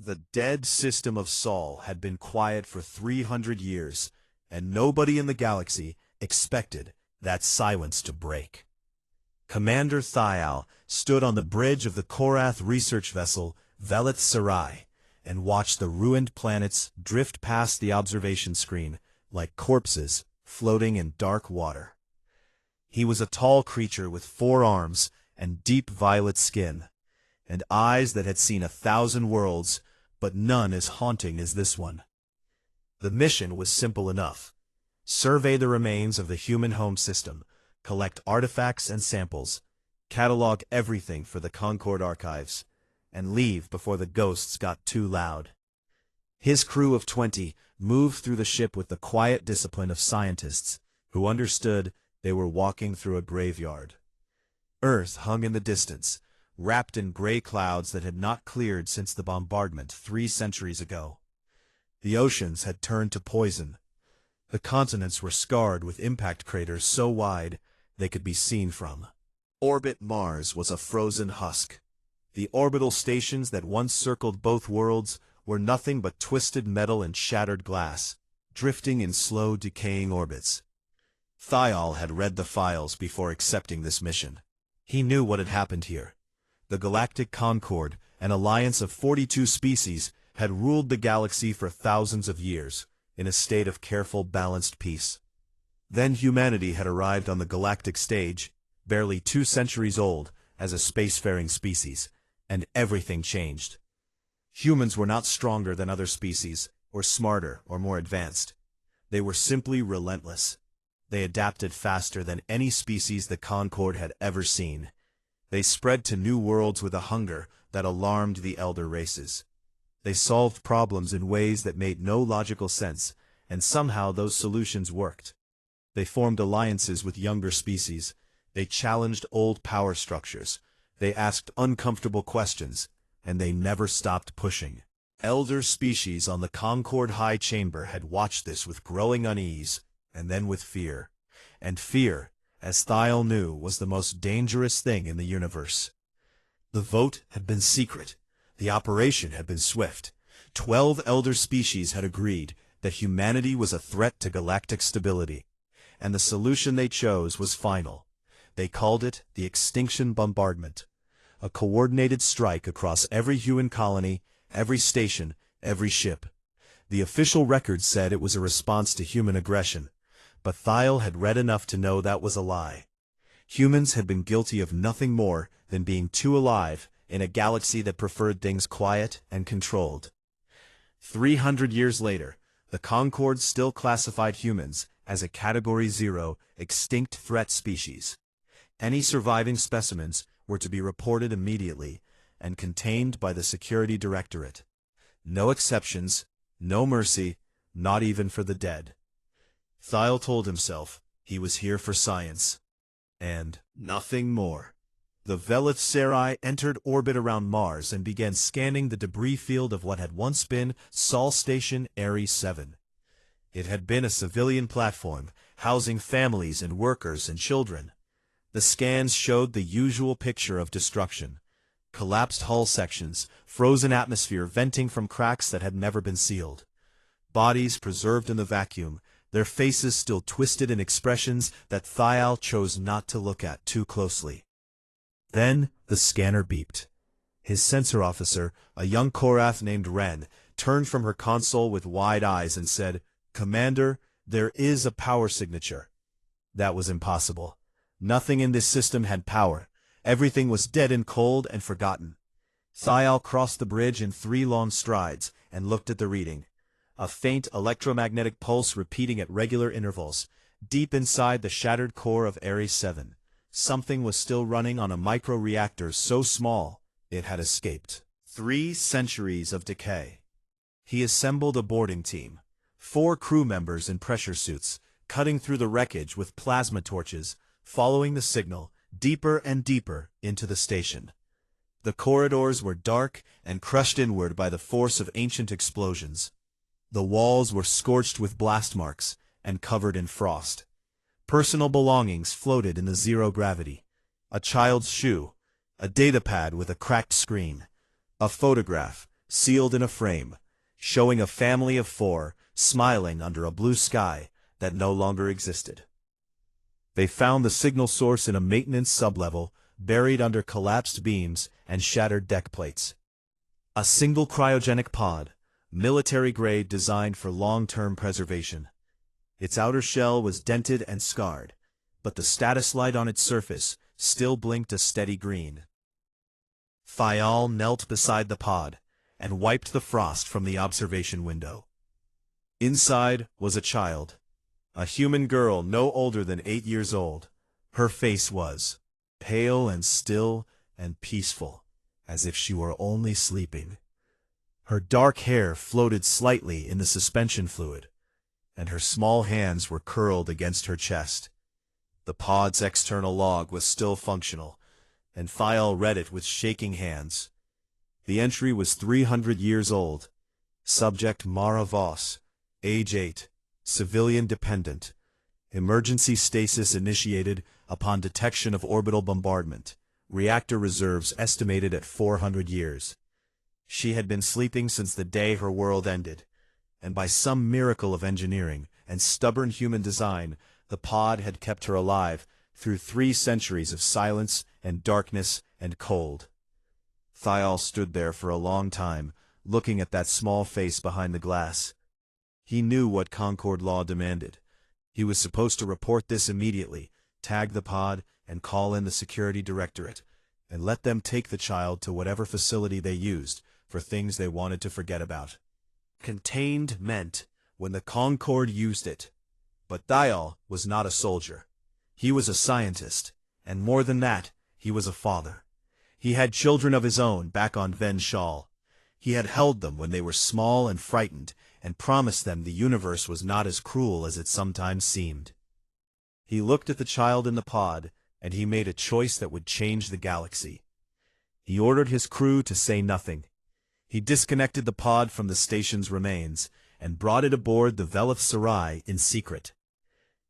The dead system of Sol had been quiet for 300 years, and nobody in the galaxy expected that silence to break. Commander Thial stood on the bridge of the Korath research vessel Velith Sarai and watched the ruined planets drift past the observation screen like corpses floating in dark water. He was a tall creature with 4 arms and deep violet skin, and eyes that had seen 1,000 worlds, but none as haunting as this one. The mission was simple enough. Survey the remains of the human home system, collect artifacts and samples, catalog everything for the Concord archives, and leave before the ghosts got too loud. His crew of 20 moved through the ship with the quiet discipline of scientists who understood they were walking through a graveyard. Earth hung in the distance, wrapped in gray clouds that had not cleared since the bombardment 3 centuries ago. The oceans had turned to poison. The continents were scarred with impact craters so wide they could be seen from. Orbit Mars was a frozen husk. The orbital stations that once circled both worlds were nothing but twisted metal and shattered glass, drifting in slow decaying orbits. Thial had read the files before accepting this mission. He knew what had happened here. The Galactic Concord, an alliance of 42 species, had ruled the galaxy for thousands of years, in a state of careful, balanced peace. Then humanity had arrived on the galactic stage, barely 2 centuries old, as a spacefaring species, and everything changed. Humans were not stronger than other species, or smarter, or more advanced. They were simply relentless. They adapted faster than any species the Concord had ever seen. They spread to new worlds with a hunger that alarmed the elder races. They solved problems in ways that made no logical sense, and somehow those solutions worked. They formed alliances with younger species. They challenged old power structures. They asked uncomfortable questions, and they never stopped pushing. Elder species on the Concord High Chamber had watched this with growing unease, and then with fear. And fear, as Thial knew, was the most dangerous thing in the universe. The vote had been secret. The operation had been swift. 12 elder species had agreed that humanity was a threat to galactic stability, and the solution they chose was final. They called it the Extinction Bombardment, a coordinated strike across every human colony, every station, every ship. The official record said it was a response to human aggression, but Thial had read enough to know that was a lie. Humans had been guilty of nothing more than being too alive in a galaxy that preferred things quiet and controlled. 300 years later, the Concord still classified humans as a Category 0 extinct threat species. Any surviving specimens were to be reported immediately and contained by the Security Directorate. No exceptions, no mercy, not even for the dead. Thial told himself he was here for science, and nothing more. The Velith Sarai entered orbit around Mars and began scanning the debris field of what had once been Sol Station Ares 7. It had been a civilian platform, housing families and workers and children. The scans showed the usual picture of destruction: collapsed hull sections, frozen atmosphere venting from cracks that had never been sealed. Bodies preserved in the vacuum, their faces still twisted in expressions that Thial chose not to look at too closely. Then the scanner beeped. His sensor officer, a young Korath named Ren, turned from her console with wide eyes and said, "Commander, there is a power signature." That was impossible. Nothing in this system had power. Everything was dead and cold and forgotten. Thial crossed the bridge in 3 long strides and looked at the reading. A faint electromagnetic pulse repeating at regular intervals. Deep inside the shattered core of Ares 7, something was still running on a micro-reactor so small it had escaped. 3 centuries of decay. He assembled a boarding team. 4 crew members in pressure suits, cutting through the wreckage with plasma torches, following the signal deeper and deeper into the station. The corridors were dark and crushed inward by the force of ancient explosions. The walls were scorched with blast marks and covered in frost. Personal belongings floated in the zero gravity. A child's shoe, a datapad with a cracked screen, a photograph sealed in a frame, showing a family of 4 smiling under a blue sky that no longer existed. They found the signal source in a maintenance sublevel, buried under collapsed beams and shattered deck plates. A single cryogenic pod, military-grade, designed for long-term preservation. Its outer shell was dented and scarred, but the status light on its surface still blinked a steady green. Thial knelt beside the pod and wiped the frost from the observation window. Inside was a child, a human girl no older than 8 years old. Her face was pale and still and peaceful, as if she were only sleeping. Her dark hair floated slightly in the suspension fluid, and her small hands were curled against her chest. The pod's external log was still functional, and Thial read it with shaking hands. The entry was 300 years old. Subject Mara Voss, age 8, civilian dependent. Emergency stasis initiated upon detection of orbital bombardment. Reactor reserves estimated at 400 years. She had been sleeping since the day her world ended, and by some miracle of engineering and stubborn human design, the pod had kept her alive through 3 centuries of silence and darkness and cold. Thial stood there for a long time, looking at that small face behind the glass. He knew what Concord law demanded. He was supposed to report this immediately, tag the pod, and call in the security directorate, and let them take the child to whatever facility they used for things they wanted to forget about. Contained meant when the Concord used it. But Thial was not a soldier. He was a scientist, and more than that, he was a father. He had children of his own back on Ven Shal. He had held them when they were small and frightened, and promised them the universe was not as cruel as it sometimes seemed. He looked at the child in the pod, and he made a choice that would change the galaxy. He ordered his crew to say nothing. He disconnected the pod from the station's remains, and brought it aboard the Velith Sarai in secret.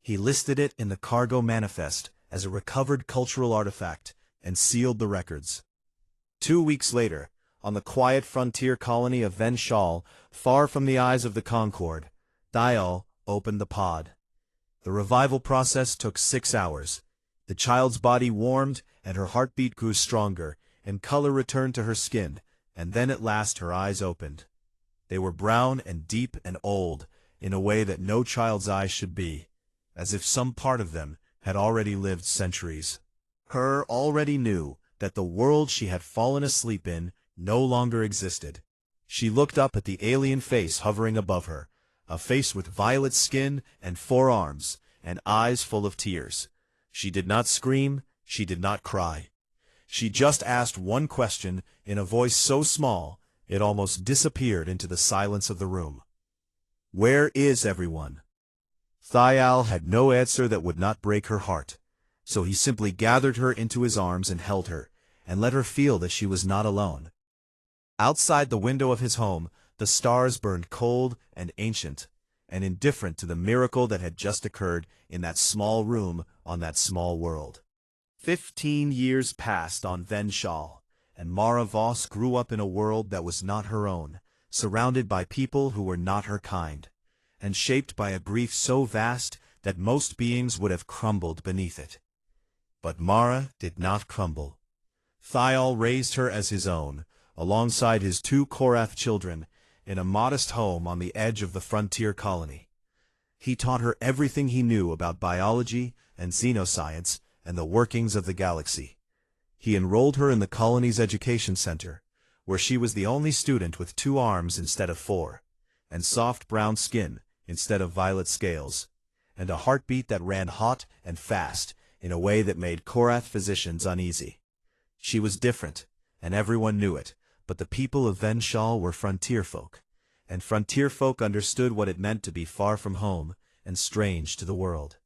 He listed it in the cargo manifest as a recovered cultural artifact, and sealed the records. 2 weeks later, on the quiet frontier colony of Ven Shal, far from the eyes of the Concord, Thial opened the pod. The revival process took 6 hours. The child's body warmed, and her heartbeat grew stronger, and color returned to her skin, and then at last her eyes opened. They were brown and deep and old, in a way that no child's eyes should be, as if some part of them had already lived centuries. Her already knew that the world she had fallen asleep in no longer existed. She looked up at the alien face hovering above her, a face with violet skin and 4 arms, and eyes full of tears. She did not scream, she did not cry. She just asked one question in a voice so small it almost disappeared into the silence of the room. "Where is everyone?" Thial had no answer that would not break her heart, so he simply gathered her into his arms and held her, and let her feel that she was not alone. Outside the window of his home, the stars burned cold and ancient, and indifferent to the miracle that had just occurred in that small room on that small world. 15 years passed on Ven Shal, and Mara Voss grew up in a world that was not her own, surrounded by people who were not her kind, and shaped by a grief so vast that most beings would have crumbled beneath it. But Mara did not crumble. Thial raised her as his own, alongside his 2 Korath children, in a modest home on the edge of the frontier colony. He taught her everything he knew about biology and xenoscience and the workings of the galaxy. He enrolled her in the colony's education center, where she was the only student with 2 arms instead of 4, and soft brown skin instead of violet scales, and a heartbeat that ran hot and fast in a way that made Korath physicians uneasy. She was different, and everyone knew it, but the people of Ven Shal were frontier folk, and frontier folk understood what it meant to be far from home and strange to the world.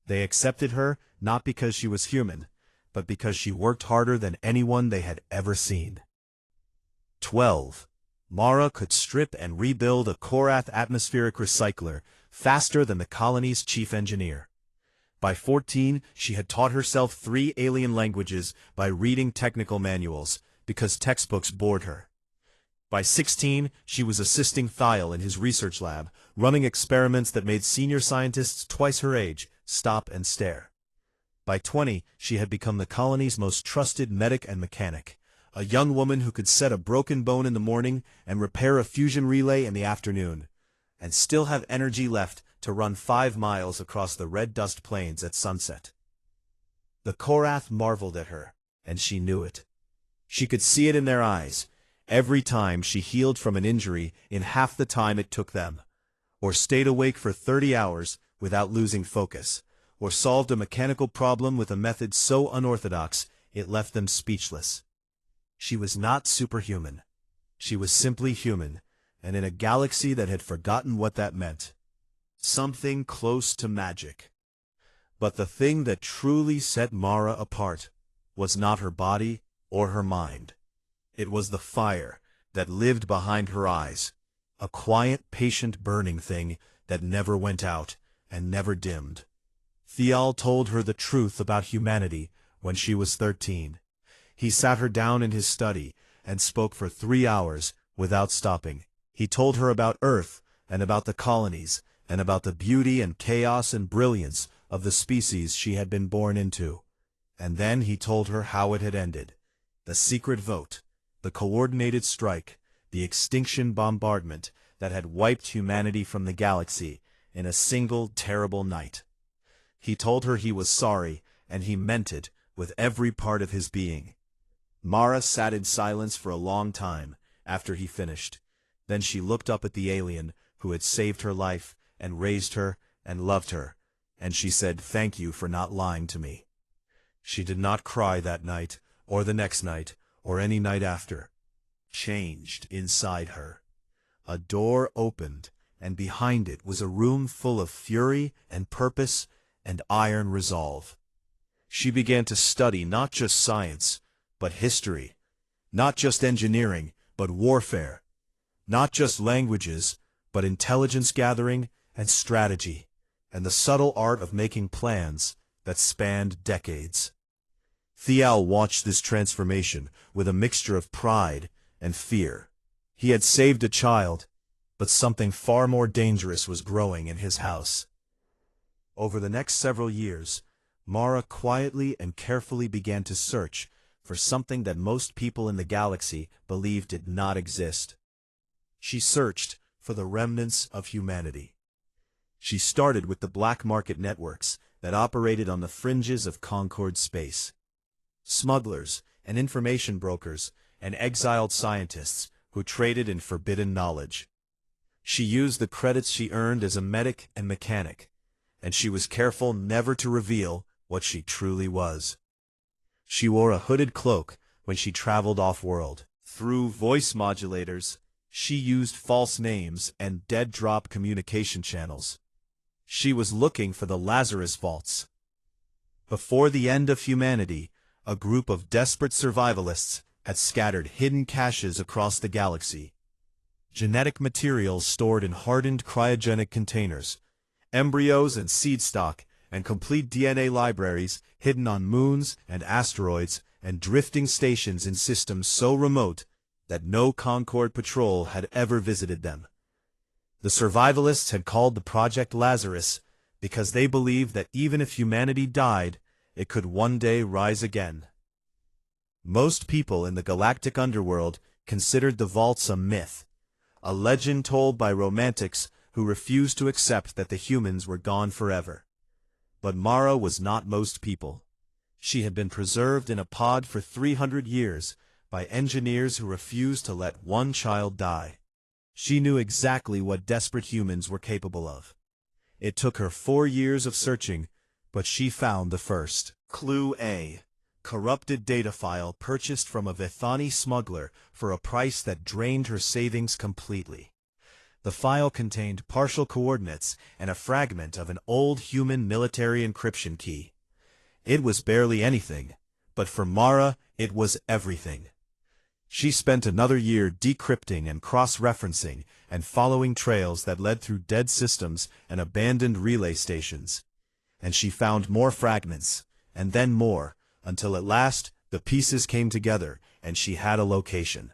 They accepted her not because she was human, but because she worked harder than anyone they had ever seen. 12. Mara could strip and rebuild a Korath atmospheric recycler faster than the colony's chief engineer. By 14, she had taught herself 3 alien languages by reading technical manuals, because textbooks bored her. By 16, she was assisting Thiel in his research lab, running experiments that made senior scientists twice her age stop and stare. By 20, she had become the colony's most trusted medic and mechanic, a young woman who could set a broken bone in the morning and repair a fusion relay in the afternoon, and still have energy left to run 5 miles across the red dust plains at sunset. The Korath marveled at her, and she knew it. She could see it in their eyes, every time she healed from an injury in half the time it took them, or stayed awake for 30 hours without losing focus, or solved a mechanical problem with a method so unorthodox it left them speechless. She was not superhuman. She was simply human, and in a galaxy that had forgotten what that meant. Something close to magic. But the thing that truly set Mara apart was not her body or her mind. It was the fire that lived behind her eyes, a quiet, patient burning thing that never went out and never dimmed. Thiel told her the truth about humanity when she was 13. He sat her down in his study and spoke for 3 hours without stopping. He told her about Earth and about the colonies and about the beauty and chaos and brilliance of the species she had been born into. And then he told her how it had ended. The secret vote, the coordinated strike, the extinction bombardment that had wiped humanity from the galaxy in a single terrible night. He told her he was sorry, and he meant it with every part of his being. Mara sat in silence for a long time after he finished. Then she looked up at the alien who had saved her life and raised her and loved her, and she said, "Thank you for not lying to me." She did not cry that night, or the next night, or any night after. Changed inside her. A door opened, and behind it was a room full of fury and purpose and iron resolve. She began to study not just science, but history, not just engineering, but warfare, not just languages, but intelligence gathering and strategy, and the subtle art of making plans that spanned decades. Thiel watched this transformation with a mixture of pride and fear. He had saved a child, but something far more dangerous was growing in his house. Over the next several years, Mara quietly and carefully began to search for something that most people in the galaxy believed did not exist. She searched for the remnants of humanity. She started with the black market networks that operated on the fringes of Concord space. Smugglers and information brokers and exiled scientists who traded in forbidden knowledge. She used the credits she earned as a medic and mechanic, and she was careful never to reveal what she truly was. She wore a hooded cloak when she traveled off-world. Through voice modulators, she used false names and dead-drop communication channels. She was looking for the Lazarus Vaults. Before the end of humanity, a group of desperate survivalists had scattered hidden caches across the galaxy. Genetic materials stored in hardened cryogenic containers, embryos and seed stock, and complete DNA libraries hidden on moons and asteroids and drifting stations in systems so remote that no Concord patrol had ever visited them. The survivalists had called the Project Lazarus because they believed that even if humanity died, it could one day rise again. Most people in the galactic underworld considered the vaults a myth, a legend told by romantics who refused to accept that the humans were gone forever. But Mara was not most people. She had been preserved in a pod for 300 years by engineers who refused to let one child die. She knew exactly what desperate humans were capable of. It took her 4 years of searching, but she found the first. Clue A. Corrupted data file purchased from a Vithani smuggler for a price that drained her savings completely. The file contained partial coordinates and a fragment of an old human military encryption key. It was barely anything, but for Mara, it was everything. She spent another year decrypting and cross-referencing and following trails that led through dead systems and abandoned relay stations. And she found more fragments, and then more, until at last the pieces came together and she had a location.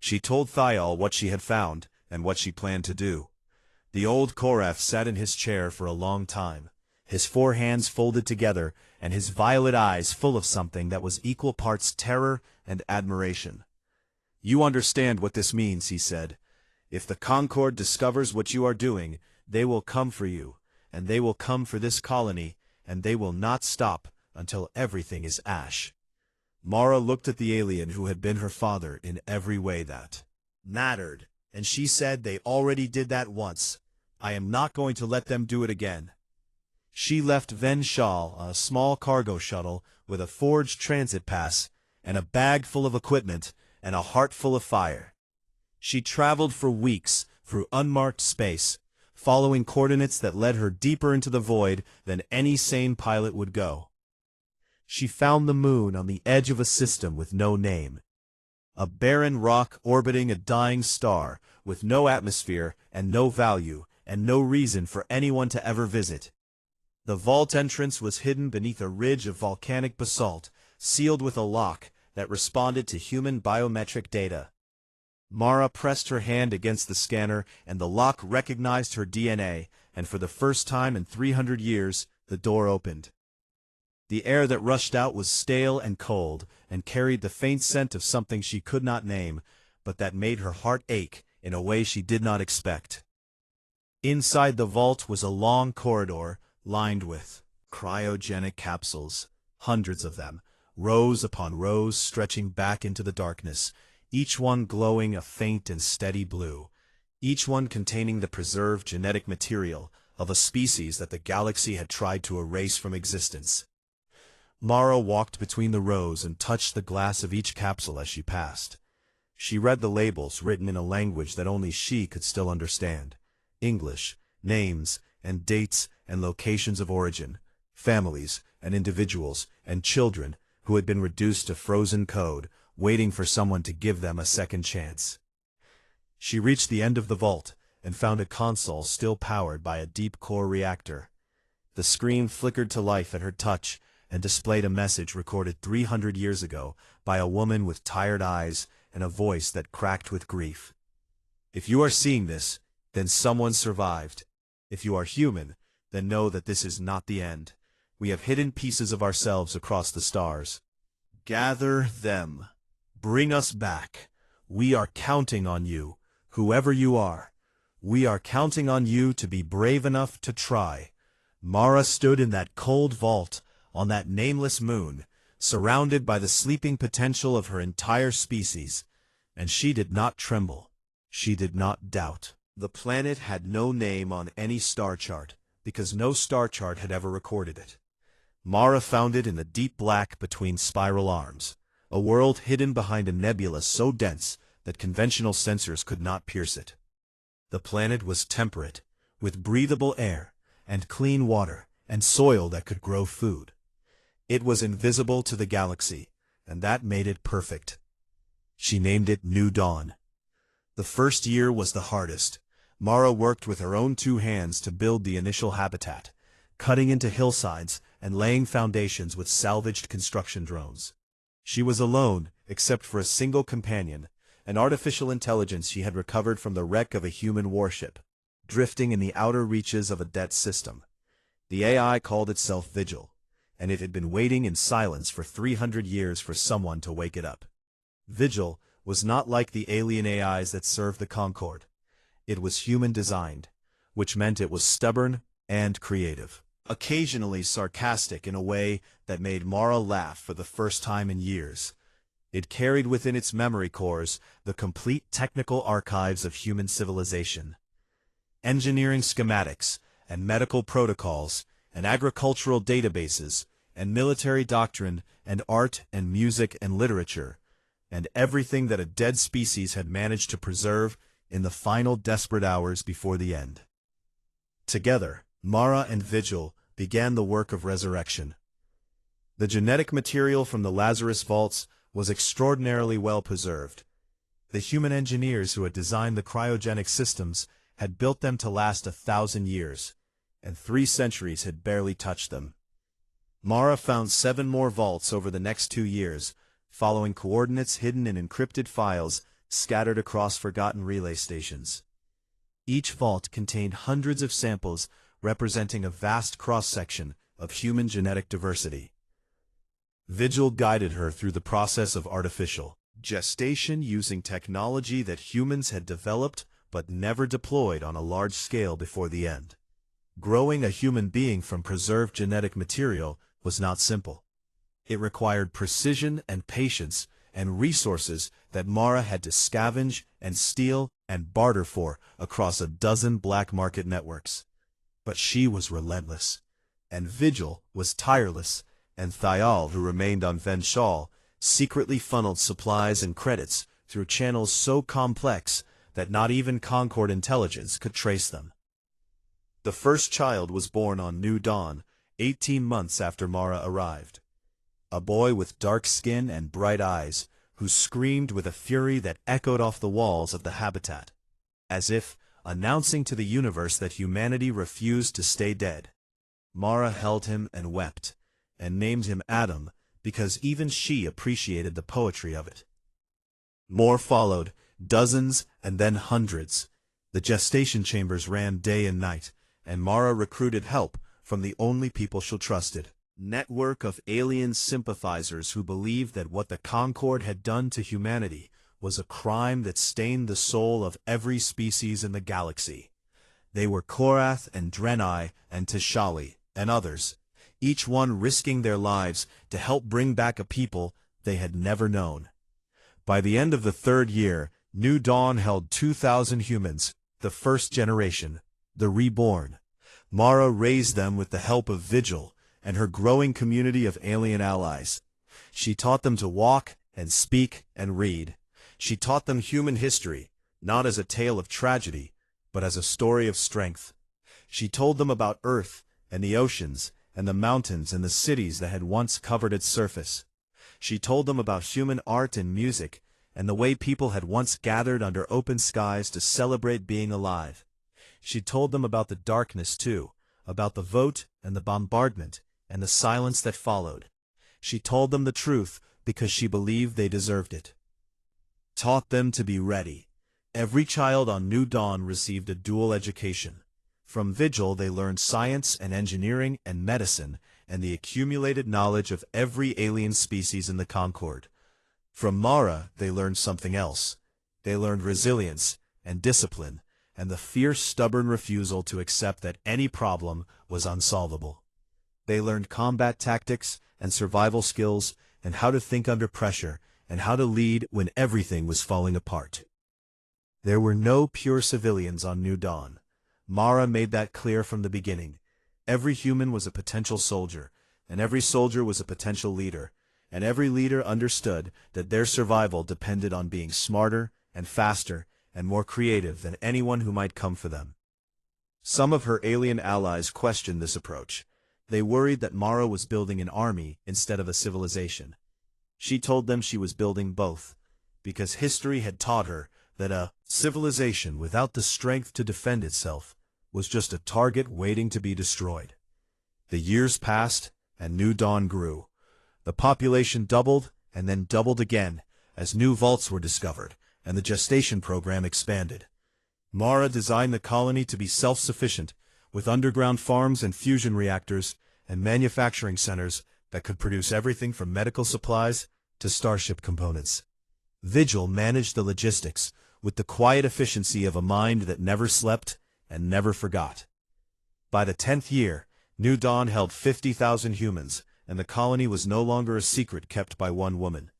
She told Thial what she had found and what she planned to do. The old Korath sat in his chair for a long time, his four hands folded together and his violet eyes full of something that was equal parts terror and admiration. "You understand what this means," he said. "If the Concord discovers what you are doing, they will come for you, and they will come for this colony, and they will not stop until everything is ash." Mara looked at the alien who had been her father in every way that mattered, and she said, "They already did that once. I am not going to let them do it again." She left Venshal on a small cargo shuttle with a forged transit pass and a bag full of equipment and a heart full of fire. She traveled for weeks through unmarked space, following coordinates that led her deeper into the void than any sane pilot would go. She found the moon on the edge of a system with no name, a barren rock orbiting a dying star with no atmosphere and no value and no reason for anyone to ever visit. The vault entrance was hidden beneath a ridge of volcanic basalt, sealed with a lock that responded to human biometric data. Mara pressed her hand against the scanner, and the lock recognized her DNA, and for the first time in 300 years, the door opened. The air that rushed out was stale and cold, and carried the faint scent of something she could not name, but that made her heart ache in a way she did not expect. Inside the vault was a long corridor, lined with cryogenic capsules, hundreds of them, rows upon rows stretching back into the darkness, each one glowing a faint and steady blue, each one containing the preserved genetic material of a species that the galaxy had tried to erase from existence. Mara walked between the rows and touched the glass of each capsule as she passed. She read the labels written in a language that only she could still understand. English, names, and dates and locations of origin, families and individuals and children who had been reduced to frozen code, waiting for someone to give them a second chance. She reached the end of the vault and found a console still powered by a deep-core reactor. The screen flickered to life at her touch and displayed a message recorded 300 years ago by a woman with tired eyes and a voice that cracked with grief. "If you are seeing this, then someone survived. If you are human, then know that this is not the end. We have hidden pieces of ourselves across the stars. Gather them. Bring us back. We are counting on you, whoever you are. We are counting on you to be brave enough to try." Mara stood in that cold vault, on that nameless moon, surrounded by the sleeping potential of her entire species, and she did not tremble. She did not doubt. The planet had no name on any star chart, because no star chart had ever recorded it. Mara found it in the deep black between spiral arms, a world hidden behind a nebula so dense that conventional sensors could not pierce it. The planet was temperate, with breathable air, and clean water, and soil that could grow food. It was invisible to the galaxy, and that made it perfect. She named it New Dawn. The first year was the hardest. Mara worked with her own two hands to build the initial habitat, cutting into hillsides and laying foundations with salvaged construction drones. She was alone, except for a single companion, an artificial intelligence she had recovered from the wreck of a human warship, drifting in the outer reaches of a dead system. The AI called itself Vigil, and it had been waiting in silence for 300 years for someone to wake it up. Vigil was not like the alien AIs that served the Concord. It was human-designed, which meant it was stubborn and creative, occasionally sarcastic in a way that made Mara laugh for the first time in years. It carried within its memory cores the complete technical archives of human civilization. Engineering schematics, and medical protocols, and agricultural databases, and military doctrine, and art and music and literature, and everything that a dead species had managed to preserve in the final desperate hours before the end. Together, Mara and Vigil began the work of resurrection. The genetic material from the Lazarus vaults was extraordinarily well preserved. The human engineers who had designed the cryogenic systems had built them to last 1,000 years, and 3 centuries had barely touched them. Mara found 7 more vaults over the next 2 years, following coordinates hidden in encrypted files scattered across forgotten relay stations. Each vault contained hundreds of samples representing a vast cross-section of human genetic diversity. Vigil guided her through the process of artificial gestation using technology that humans had developed but never deployed on a large scale before the end. Growing a human being from preserved genetic material was not simple. It required precision and patience and resources that Mara had to scavenge and steal and barter for across a dozen black market networks. But she was relentless, and Vigil was tireless, and Thial, who remained on Venshal, secretly funneled supplies and credits through channels so complex that not even Concord intelligence could trace them. The first child was born on New Dawn, 18 months after Mara arrived. A boy with dark skin and bright eyes, who screamed with a fury that echoed off the walls of the habitat, as if announcing to the universe that humanity refused to stay dead. Mara held him and wept, and named him Adam because even she appreciated the poetry of it. More followed, dozens and then hundreds. The gestation chambers ran day and night, and Mara recruited help from the only people she trusted. Network of alien sympathizers who believed that what the Concord had done to humanity was a crime that stained the soul of every species in the galaxy. They were Korath and Draenei and Tishali and others, each one risking their lives to help bring back a people they had never known. By the end of the third year, New Dawn held 2,000 humans, the first generation, the reborn. Mara raised them with the help of Vigil and her growing community of alien allies. She taught them to walk and speak and read. She taught them human history, not as a tale of tragedy, but as a story of strength. She told them about Earth and the oceans and the mountains and the cities that had once covered its surface. She told them about human art and music and the way people had once gathered under open skies to celebrate being alive. She told them about the darkness too, about the vote and the bombardment and the silence that followed. She told them the truth because she believed they deserved it. Taught them to be ready. Every child on New Dawn received a dual education. From Vigil they learned science and engineering and medicine and the accumulated knowledge of every alien species in the Concord. From Mara they learned something else. They learned resilience and discipline and the fierce, stubborn refusal to accept that any problem was unsolvable. They learned combat tactics and survival skills and how to think under pressure and how to lead when everything was falling apart. There were no pure civilians on New Dawn. Mara made that clear from the beginning. Every human was a potential soldier, and every soldier was a potential leader, and every leader understood that their survival depended on being smarter and faster and more creative than anyone who might come for them. Some of her alien allies questioned this approach. They worried that Mara was building an army instead of a civilization. She told them she was building both, because history had taught her that a civilization without the strength to defend itself was just a target waiting to be destroyed. The years passed, and New Dawn grew. The population doubled, and then doubled again, as new vaults were discovered, and the gestation program expanded. Mara designed the colony to be self-sufficient, with underground farms and fusion reactors, and manufacturing centers that could produce everything from medical supplies to starship components. Vigil managed the logistics, with the quiet efficiency of a mind that never slept and never forgot. By the 10th year, New Dawn held 50,000 humans, and the colony was no longer a secret kept by one woman.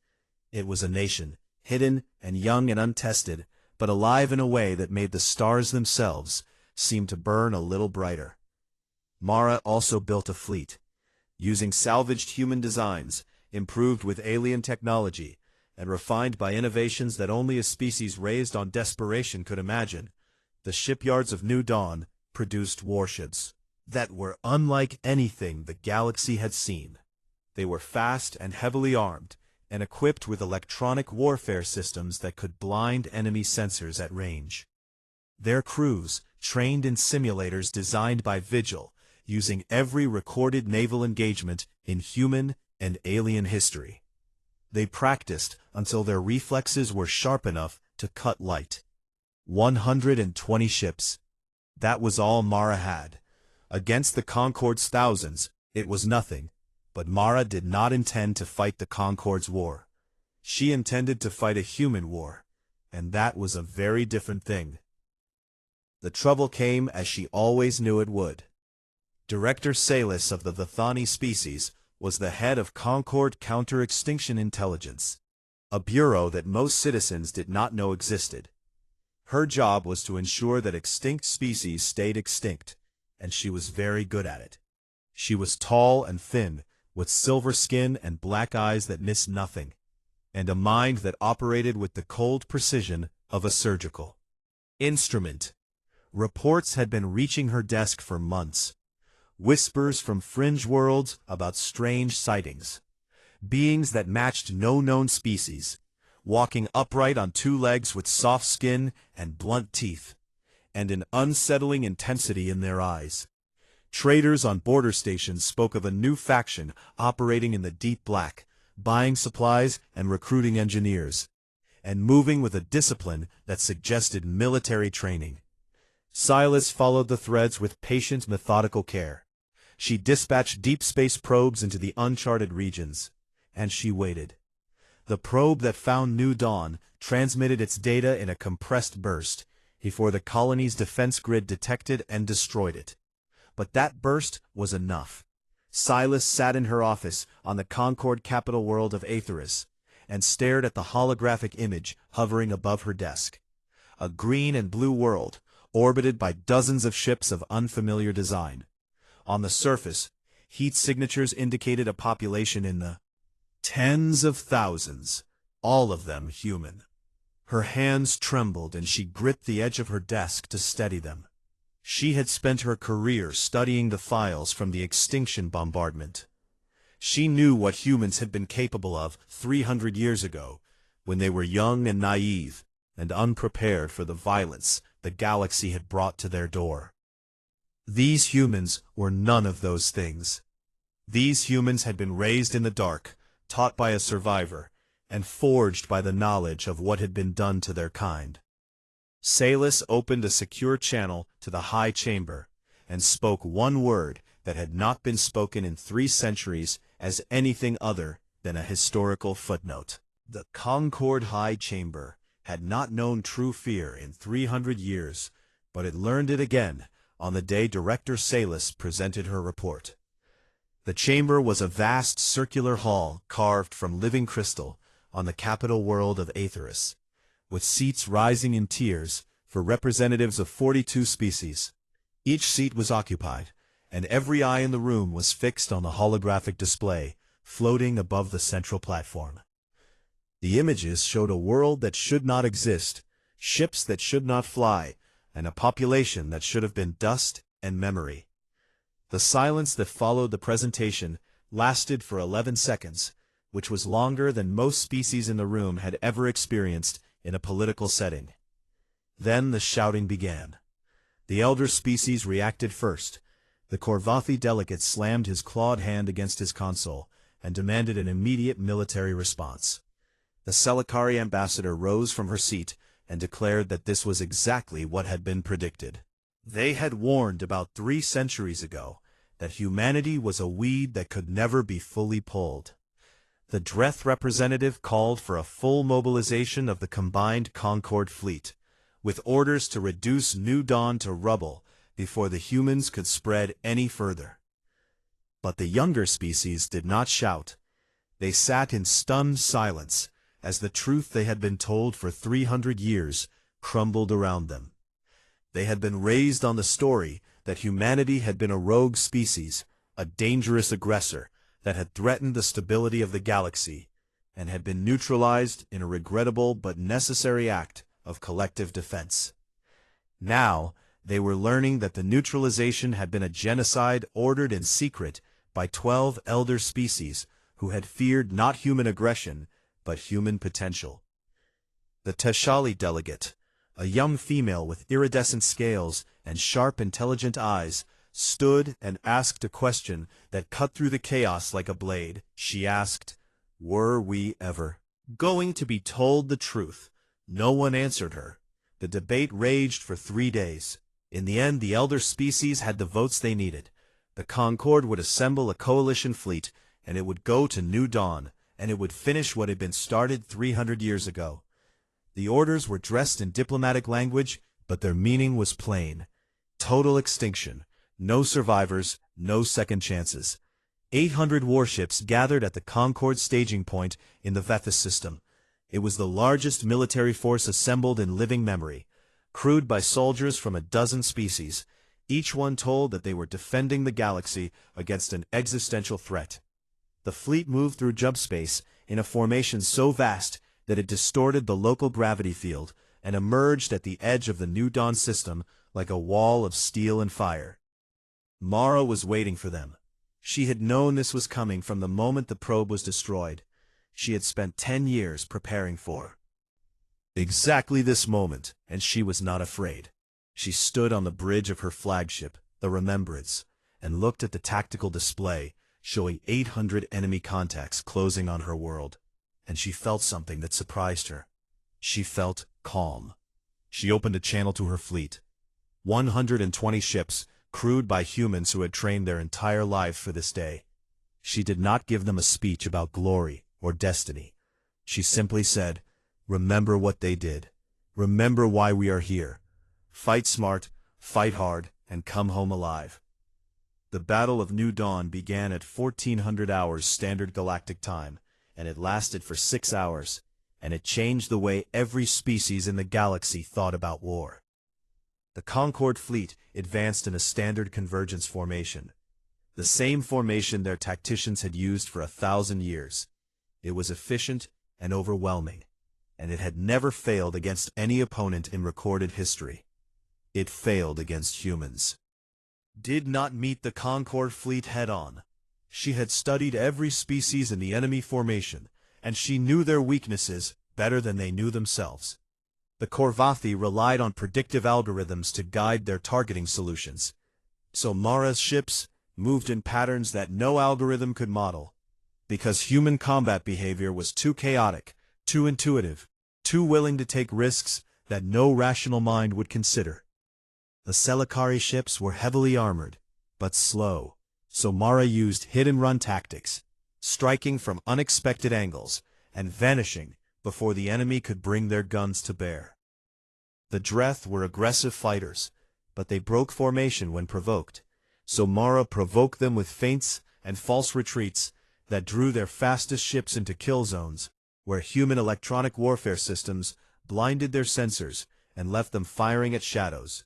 It was a nation, hidden and young and untested, but alive in a way that made the stars themselves seem to burn a little brighter. Mara also built a fleet. Using salvaged human designs, improved with alien technology, and refined by innovations that only a species raised on desperation could imagine, the shipyards of New Dawn produced warships that were unlike anything the galaxy had seen. They were fast and heavily armed, and equipped with electronic warfare systems that could blind enemy sensors at range. Their crews, trained in simulators designed by Vigil, using every recorded naval engagement in human and alien history. They practiced until their reflexes were sharp enough to cut light. 120 ships. That was all Mara had. Against the Concorde's thousands, it was nothing. But Mara did not intend to fight the Concorde's war. She intended to fight a human war, and that was a very different thing. The trouble came as she always knew it would. Director Salis of the Vithani species was the head of Concorde Counter-Extinction Intelligence, a bureau that most citizens did not know existed. Her job was to ensure that extinct species stayed extinct, and she was very good at it. She was tall and thin, with silver skin and black eyes that missed nothing, and a mind that operated with the cold precision of a surgical instrument. Reports had been reaching her desk for months. Whispers from fringe worlds about strange sightings. Beings that matched no known species, walking upright on two legs with soft skin and blunt teeth, and an unsettling intensity in their eyes. Traders on border stations spoke of a new faction operating in the deep black, buying supplies and recruiting engineers, and moving with a discipline that suggested military training. Silas followed the threads with patient, methodical care. She dispatched deep space probes into the uncharted regions, and she waited. The probe that found New Dawn transmitted its data in a compressed burst before the colony's defense grid detected and destroyed it. But that burst was enough. Silas sat in her office on the Concorde capital world of Aetheris and stared at the holographic image hovering above her desk. A green and blue world, orbited by dozens of ships of unfamiliar design. On the surface, heat signatures indicated a population in the tens of thousands, all of them human. Her hands trembled and she gripped the edge of her desk to steady them. She had spent her career studying the files from the extinction bombardment. She knew what humans had been capable of 300 years ago, when they were young and naive and unprepared for the violence the galaxy had brought to their door. These humans were none of those things. These humans had been raised in the dark, taught by a survivor, and forged by the knowledge of what had been done to their kind. Salis opened a secure channel to the High Chamber, and spoke one word that had not been spoken in 3 centuries as anything other than a historical footnote. The Concorde High Chamber had not known true fear in 300 years, but it learned it again on the day Director Salis presented her report. The chamber was a vast circular hall carved from living crystal on the capital world of Aetheris, with seats rising in tiers for representatives of 42 species. Each seat was occupied, and every eye in the room was fixed on the holographic display floating above the central platform. The images showed a world that should not exist, ships that should not fly, and a population that should have been dust and memory. The silence that followed the presentation lasted for 11 seconds, which was longer than most species in the room had ever experienced in a political setting. Then the shouting began. The elder species reacted first. The Korvathi delegate slammed his clawed hand against his console and demanded an immediate military response. The Selikari ambassador rose from her seat and declared that this was exactly what had been predicted. They had warned about 3 centuries ago that humanity was a weed that could never be fully pulled. The Dreth representative called for a full mobilization of the combined Concorde fleet, with orders to reduce New Dawn to rubble before the humans could spread any further. But the younger species did not shout. They sat in stunned silence as the truth they had been told for 300 years crumbled around them. They had been raised on the story that humanity had been a rogue species, a dangerous aggressor that had threatened the stability of the galaxy, and had been neutralized in a regrettable but necessary act of collective defense. Now, they were learning that the neutralization had been a genocide ordered in secret by 12 elder species who had feared not human aggression, but human potential. The Teshali delegate, a young female with iridescent scales and sharp, intelligent eyes, stood and asked a question that cut through the chaos like a blade. She asked, "Were we ever going to be told the truth No one answered her. The debate raged for 3 days. In the end, the elder species had the votes they needed. The Concord would assemble a coalition fleet, and it would go to New Dawn, and it would finish what had been started 300 years ago. The orders were dressed in diplomatic language, but their meaning was plain. Total extinction. No survivors, no second chances. 800 warships gathered at the Concord staging point in the Vethys system. It was the largest military force assembled in living memory, crewed by soldiers from a dozen species, each one told that they were defending the galaxy against an existential threat. The fleet moved through subspace in a formation so vast that it distorted the local gravity field and emerged at the edge of the New Dawn system like a wall of steel and fire. Mara was waiting for them. She had known this was coming from the moment the probe was destroyed. She had spent 10 years preparing for exactly this moment, and she was not afraid. She stood on the bridge of her flagship, the Remembrance, and looked at the tactical display, showing 800 enemy contacts closing on her world. And she felt something that surprised her. She felt calm. She opened a channel to her fleet. 120 ships, crewed by humans who had trained their entire lives for this day. She did not give them a speech about glory or destiny. She simply said, "Remember what they did. Remember why we are here. Fight smart, fight hard, and come home alive." The Battle of New Dawn began at 1400 hours Standard Galactic Time, and it lasted for 6 hours, and it changed the way every species in the galaxy thought about war. The Concord fleet advanced in a standard convergence formation, the same formation their tacticians had used for 1,000 years. It was efficient and overwhelming, and it had never failed against any opponent in recorded history. It failed against humans. Did not meet the Concord fleet head-on. She had studied every species in the enemy formation, and she knew their weaknesses better than they knew themselves. The Korvathi relied on predictive algorithms to guide their targeting solutions, so Mara's ships moved in patterns that no algorithm could model, because human combat behavior was too chaotic, too intuitive, too willing to take risks that no rational mind would consider. The Selachari ships were heavily armored, but slow, so Mara used hit-and-run tactics, striking from unexpected angles and vanishing before the enemy could bring their guns to bear. The Dreth were aggressive fighters, but they broke formation when provoked, so Mara provoked them with feints and false retreats that drew their fastest ships into kill zones, where human electronic warfare systems blinded their sensors and left them firing at shadows.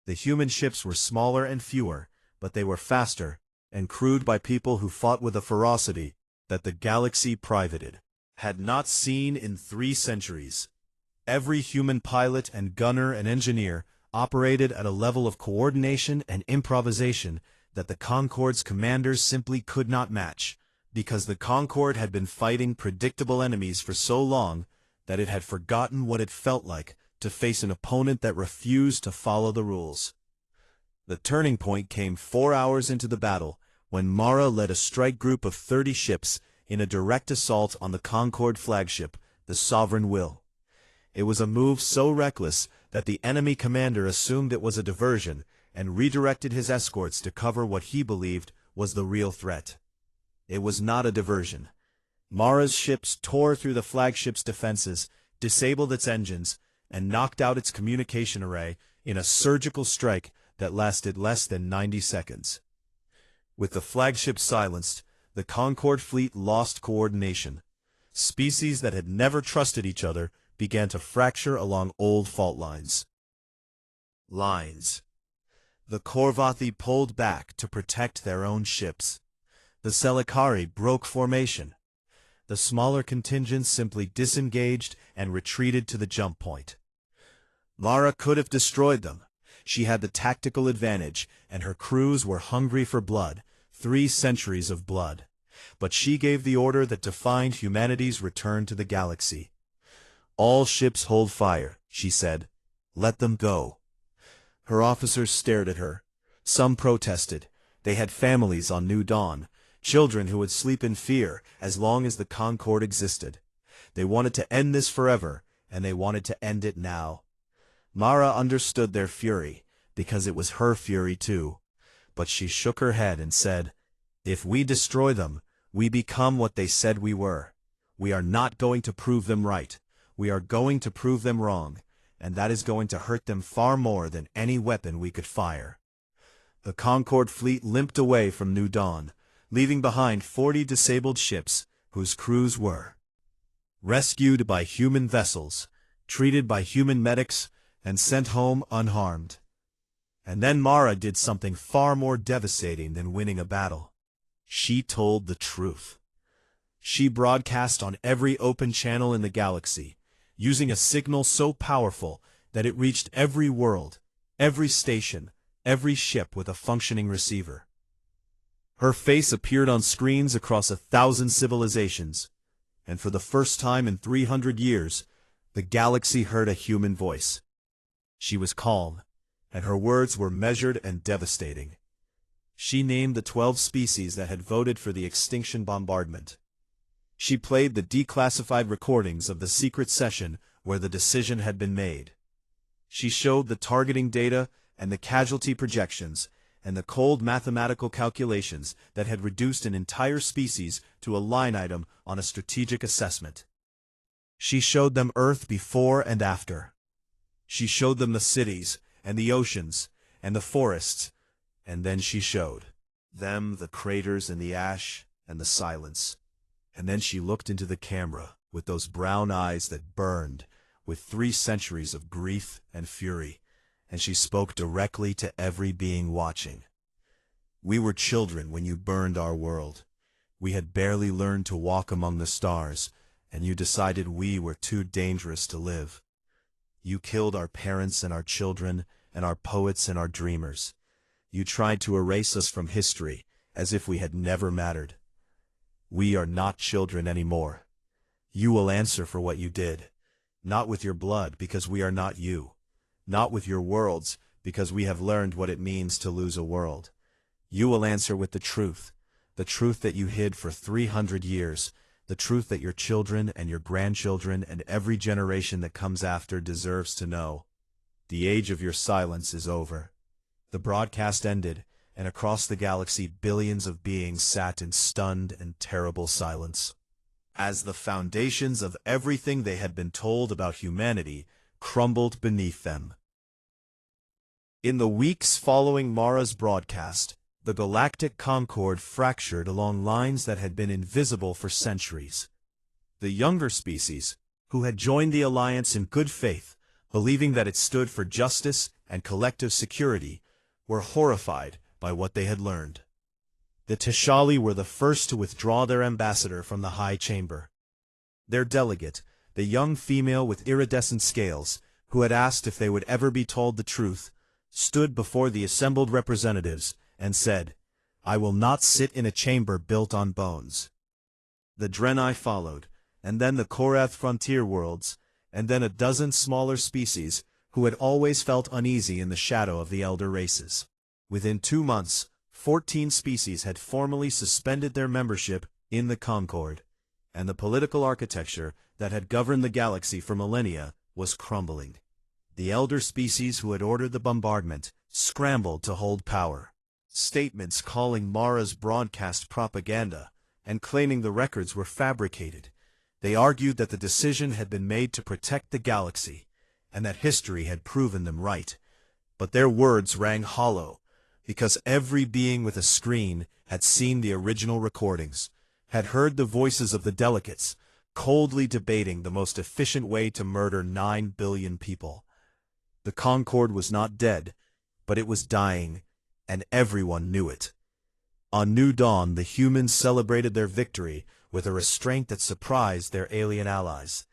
The human ships were smaller and fewer, but they were faster, and crewed by people who fought with a ferocity that the galaxy privated had not seen in 3 centuries. Every human pilot and gunner and engineer operated at a level of coordination and improvisation that the Concord's commanders simply could not match, because the Concord had been fighting predictable enemies for so long that it had forgotten what it felt like to face an opponent that refused to follow the rules. The turning point came 4 hours into the battle, when Mara led a strike group of 30 ships in a direct assault on the Concord flagship, the Sovereign Will. It was a move so reckless that the enemy commander assumed it was a diversion and redirected his escorts to cover what he believed was the real threat. It was not a diversion. Mara's ships tore through the flagship's defenses, disabled its engines, and knocked out its communication array in a surgical strike that lasted less than 90 seconds. With the flagship silenced, the Concord fleet lost coordination. Species that had never trusted each other began to fracture along old fault lines. The Korvathi pulled back to protect their own ships. The Selachari broke formation. The smaller contingents simply disengaged and retreated to the jump point. Mara could have destroyed them. She had the tactical advantage, and her crews were hungry for blood, 3 centuries of blood. But she gave the order that defined humanity's return to the galaxy. "All ships hold fire," she said. "Let them go." Her officers stared at her. Some protested. They had families on New Dawn, children who would sleep in fear as long as the Concord existed. They wanted to end this forever, and they wanted to end it now. Mara understood their fury, because it was her fury too. But she shook her head and said, "If we destroy them, we become what they said we were. We are not going to prove them right. We are going to prove them wrong, and that is going to hurt them far more than any weapon we could fire." The Concorde fleet limped away from New Dawn, leaving behind 40 disabled ships whose crews were rescued by human vessels, treated by human medics, and sent home unharmed. And then Mara did something far more devastating than winning a battle. She told the truth. She broadcast on every open channel in the galaxy, using a signal so powerful that it reached every world, every station, every ship with a functioning receiver. Her face appeared on screens across 1,000 civilizations, and for the first time in 300 years, the galaxy heard a human voice. She was calm, and her words were measured and devastating. She named the 12 species that had voted for the extinction bombardment. She played the declassified recordings of the secret session where the decision had been made. She showed the targeting data and the casualty projections, and the cold mathematical calculations that had reduced an entire species to a line item on a strategic assessment. She showed them Earth before and after. She showed them the cities, and the oceans, and the forests, and then she showed them the craters and the ash and the silence. And then she looked into the camera with those brown eyes that burned with 3 centuries of grief and fury, and she spoke directly to every being watching. "We were children when you burned our world. We had barely learned to walk among the stars, and you decided we were too dangerous to live. You killed our parents and our children, and our poets and our dreamers. You tried to erase us from history, as if we had never mattered. We are not children anymore. You will answer for what you did, not with your blood, because we are not you. Not with your worlds, because we have learned what it means to lose a world. You will answer with the truth that you hid for 300 years, the truth that your children and your grandchildren and every generation that comes after deserves to know. The age of your silence is over." The broadcast ended, and across the galaxy billions of beings sat in stunned and terrible silence, as the foundations of everything they had been told about humanity crumbled beneath them. In the weeks following Mara's broadcast, the Galactic Concorde fractured along lines that had been invisible for centuries. The younger species, who had joined the Alliance in good faith, believing that it stood for justice and collective security, were horrified by what they had learned. The Tishali were the first to withdraw their ambassador from the High Chamber. Their delegate, the young female with iridescent scales, who had asked if they would ever be told the truth, stood before the assembled representatives and said, "I will not sit in a chamber built on bones." The Draenei followed, and then the Korath frontier worlds, and then a dozen smaller species who had always felt uneasy in the shadow of the elder races. Within 2 months, 14 species had formally suspended their membership in the Concorde, and the political architecture that had governed the galaxy for millennia was crumbling. The elder species who had ordered the bombardment scrambled to hold power. Statements calling Mara's broadcast propaganda and claiming the records were fabricated. They argued that the decision had been made to protect the galaxy, and that history had proven them right. But their words rang hollow, because every being with a screen had seen the original recordings, had heard the voices of the delegates, coldly debating the most efficient way to murder 9 billion people. The Concorde was not dead, but it was dying, and everyone knew it. On New Dawn, the humans celebrated their victory with a restraint that surprised their alien allies.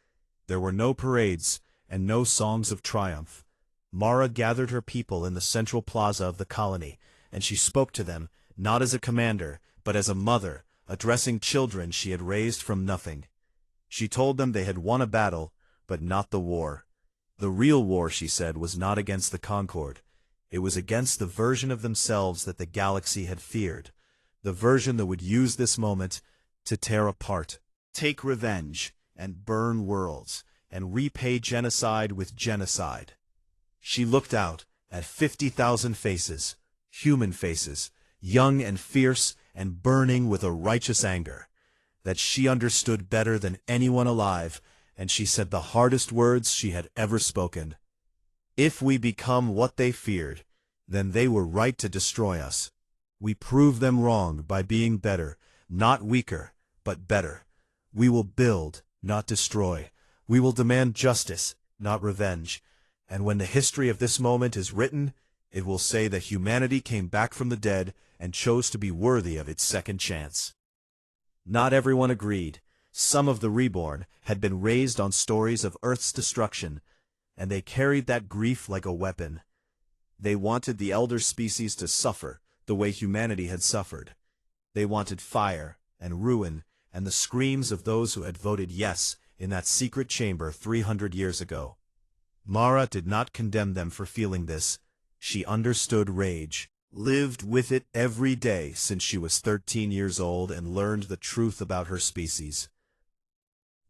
There were no parades and no songs of triumph. Mara gathered her people in the central plaza of the colony, and she spoke to them, not as a commander, but as a mother, addressing children she had raised from nothing. She told them they had won a battle, but not the war. The real war, she said, was not against the Concorde. It was against the version of themselves that the galaxy had feared, the version that would use this moment to tear apart, take revenge, and burn worlds, and repay genocide with genocide. She looked out at 50,000 faces, human faces, young and fierce and burning with a righteous anger, that she understood better than anyone alive, and she said the hardest words she had ever spoken. If we become what they feared, then they were right to destroy us. We prove them wrong by being better, not weaker, but better. We will build, not destroy. We will demand justice, not revenge. And when the history of this moment is written, it will say that humanity came back from the dead and chose to be worthy of its second chance. Not everyone agreed. Some of the reborn had been raised on stories of Earth's destruction, and they carried that grief like a weapon. They wanted the elder species to suffer the way humanity had suffered. They wanted fire and ruin and the screams of those who had voted yes in that secret chamber 300 years ago. Mara did not condemn them for feeling this. She understood rage, lived with it every day since she was 13 years old and learned the truth about her species.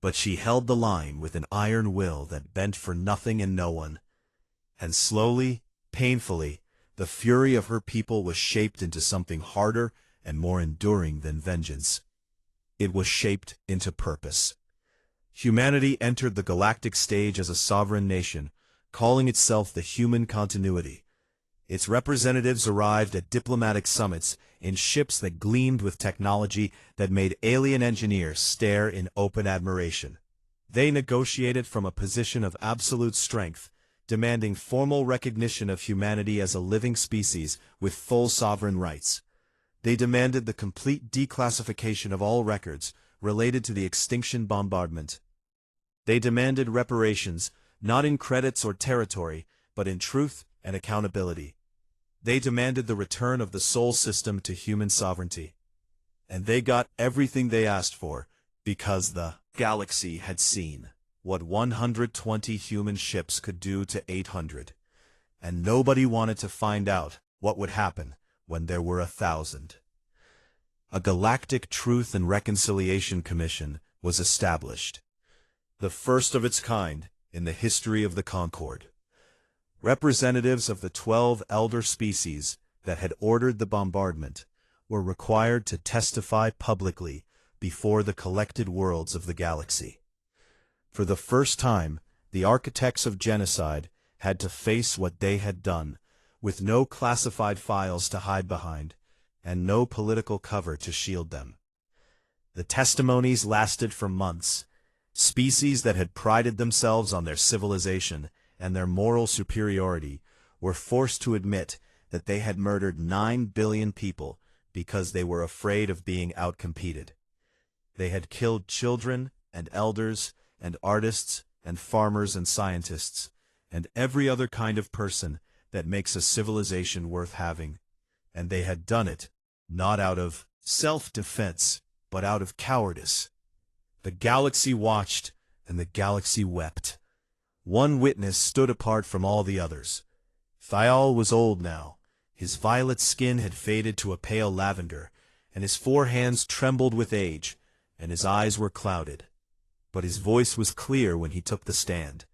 But she held the line with an iron will that bent for nothing and no one. And slowly, painfully, the fury of her people was shaped into something harder and more enduring than vengeance. It was shaped into purpose. Humanity entered the galactic stage as a sovereign nation, calling itself the Human Continuity. Its representatives arrived at diplomatic summits in ships that gleamed with technology that made alien engineers stare in open admiration. They negotiated from a position of absolute strength, demanding formal recognition of humanity as a living species with full sovereign rights. They demanded the complete declassification of all records related to the extinction bombardment. They demanded reparations, not in credits or territory, but in truth and accountability. They demanded the return of the Sol system to human sovereignty. And they got everything they asked for, because the galaxy had seen what 120 human ships could do to 800. And nobody wanted to find out what would happen when there were 1,000. A Galactic Truth and Reconciliation Commission was established, the first of its kind in the history of the Concord. Representatives of the 12 elder species that had ordered the bombardment were required to testify publicly before the collected worlds of the galaxy. For the first time, the architects of genocide had to face what they had done, with no classified files to hide behind, and no political cover to shield them. The testimonies lasted for months. Species that had prided themselves on their civilization and their moral superiority were forced to admit that they had murdered 9 billion people because they were afraid of being outcompeted. They had killed children and elders and artists and farmers and scientists and every other kind of person that makes a civilization worth having. And they had done it, not out of self-defense, but out of cowardice. The galaxy watched, and the galaxy wept. One witness stood apart from all the others. Thial was old now. His violet skin had faded to a pale lavender, and his 4 hands trembled with age, and his eyes were clouded. But his voice was clear when he took the stand.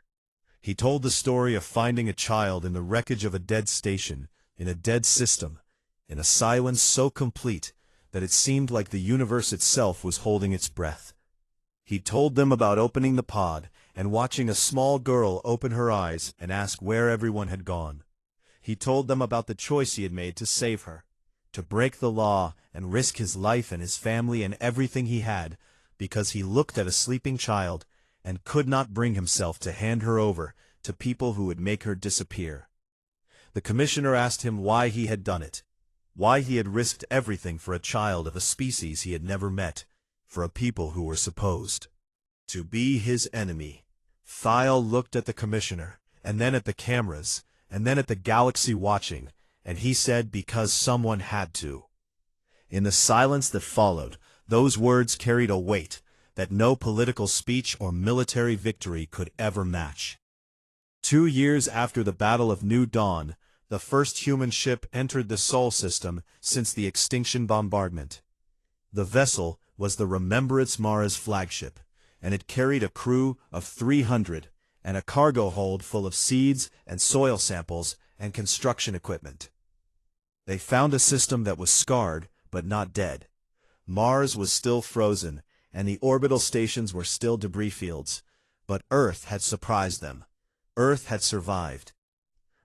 He told the story of finding a child in the wreckage of a dead station, in a dead system, in a silence so complete that it seemed like the universe itself was holding its breath. He told them about opening the pod and watching a small girl open her eyes and ask where everyone had gone. He told them about the choice he had made to save her, to break the law and risk his life and his family and everything he had, because he looked at a sleeping child and could not bring himself to hand her over to people who would make her disappear. The commissioner asked him why he had done it, why he had risked everything for a child of a species he had never met, for a people who were supposed to be his enemy. Thial looked at the commissioner, and then at the cameras, and then at the galaxy watching, and he said because someone had to. In the silence that followed, those words carried a weight that no political speech or military victory could ever match. 2 years after the Battle of New Dawn, the first human ship entered the Sol system since the extinction bombardment. The vessel was the Remembrance Mara's flagship. and it carried a crew of 300 and a cargo hold full of seeds and soil samples and construction equipment. They found a system that was scarred but not dead. Mars was still frozen, and the orbital stations were still debris fields, but Earth had surprised them. Earth had survived.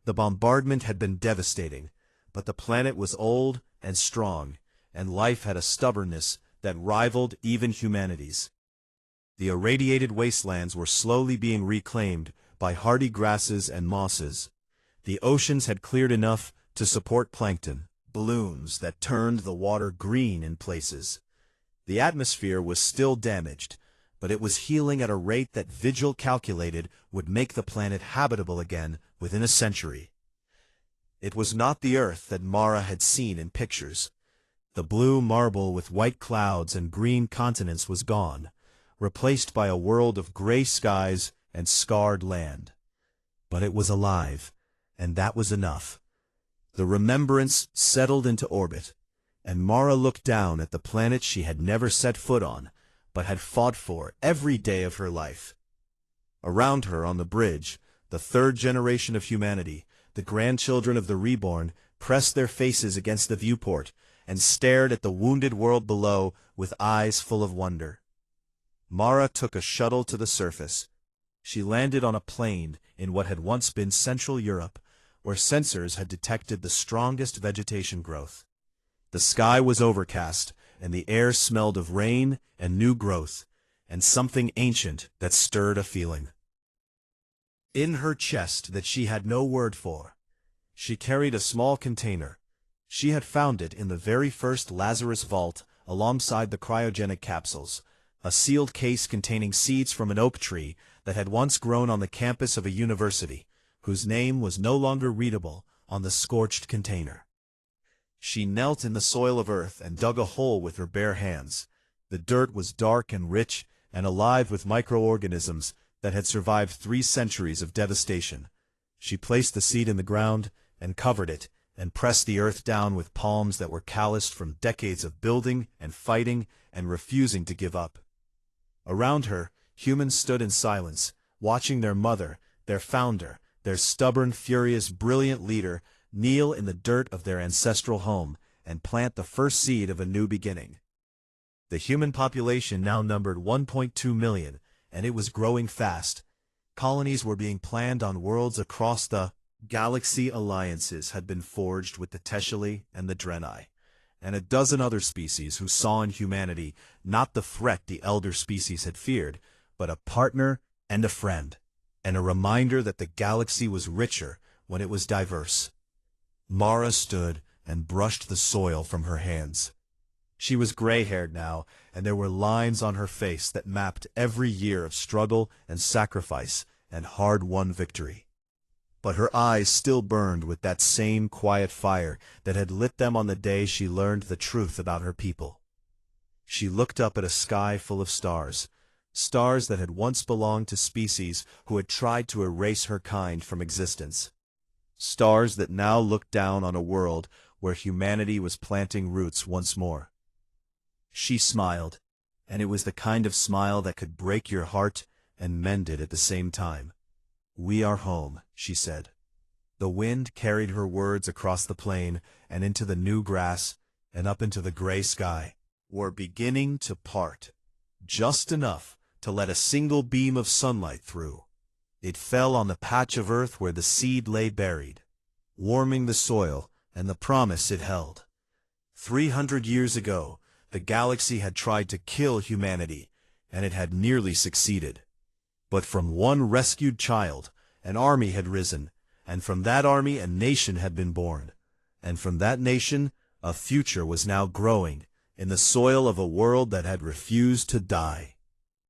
The bombardment had been devastating, but the planet was old and strong, and life had a stubbornness that rivaled even humanity's. The irradiated wastelands were slowly being reclaimed by hardy grasses and mosses. The oceans had cleared enough to support plankton, blooms that turned the water green in places. The atmosphere was still damaged, but it was healing at a rate that Vigil calculated would make the planet habitable again within a century. It was not the Earth that Mara had seen in pictures. The blue marble with white clouds and green continents was gone, replaced by a world of gray skies and scarred land. But it was alive, and that was enough. The remembrance settled into orbit, and Mara looked down at the planet she had never set foot on, but had fought for every day of her life. Around her on the bridge, the third generation of humanity, the grandchildren of the reborn, pressed their faces against the viewport and stared at the wounded world below with eyes full of wonder. Mara took a shuttle to the surface. She landed on a plain in what had once been Central Europe, where sensors had detected the strongest vegetation growth. The sky was overcast, and the air smelled of rain and new growth, and something ancient that stirred a feeling. In her chest that she had no word for, she carried a small container. She had found it in the very first Lazarus vault alongside the cryogenic capsules, a sealed case containing seeds from an oak tree that had once grown on the campus of a university, whose name was no longer readable on the scorched container. She knelt in the soil of Earth and dug a hole with her bare hands. The dirt was dark and rich and alive with microorganisms that had survived 3 centuries of devastation. She placed the seed in the ground and covered it, and pressed the earth down with palms that were calloused from decades of building and fighting and refusing to give up. Around her, humans stood in silence, watching their mother, their founder, their stubborn, furious, brilliant leader kneel in the dirt of their ancestral home and plant the first seed of a new beginning. The human population now numbered 1.2 million, and it was growing fast. Colonies were being planned on worlds across the galaxy. Alliances had been forged with the Teshali and the Draenei, and a dozen other species who saw in humanity not the threat the elder species had feared, but a partner and a friend, and a reminder that the galaxy was richer when it was diverse. Mara stood and brushed the soil from her hands. She was gray-haired now, and there were lines on her face that mapped every year of struggle and sacrifice and hard-won victory. But her eyes still burned with that same quiet fire that had lit them on the day she learned the truth about her people. She looked up at a sky full of stars, stars that had once belonged to species who had tried to erase her kind from existence. Stars that now looked down on a world where humanity was planting roots once more. She smiled, and it was the kind of smile that could break your heart and mend it at the same time. "We are home," she said. The wind carried her words across the plain and into the new grass and up into the gray sky. Were beginning to part, just enough to let a single beam of sunlight through. It fell on the patch of earth where the seed lay buried, warming the soil and the promise it held. 300 years ago, the galaxy had tried to kill humanity, and it had nearly succeeded. But from one rescued child, an army had risen, and from that army a nation had been born, and from that nation a future was now growing in the soil of a world that had refused to die.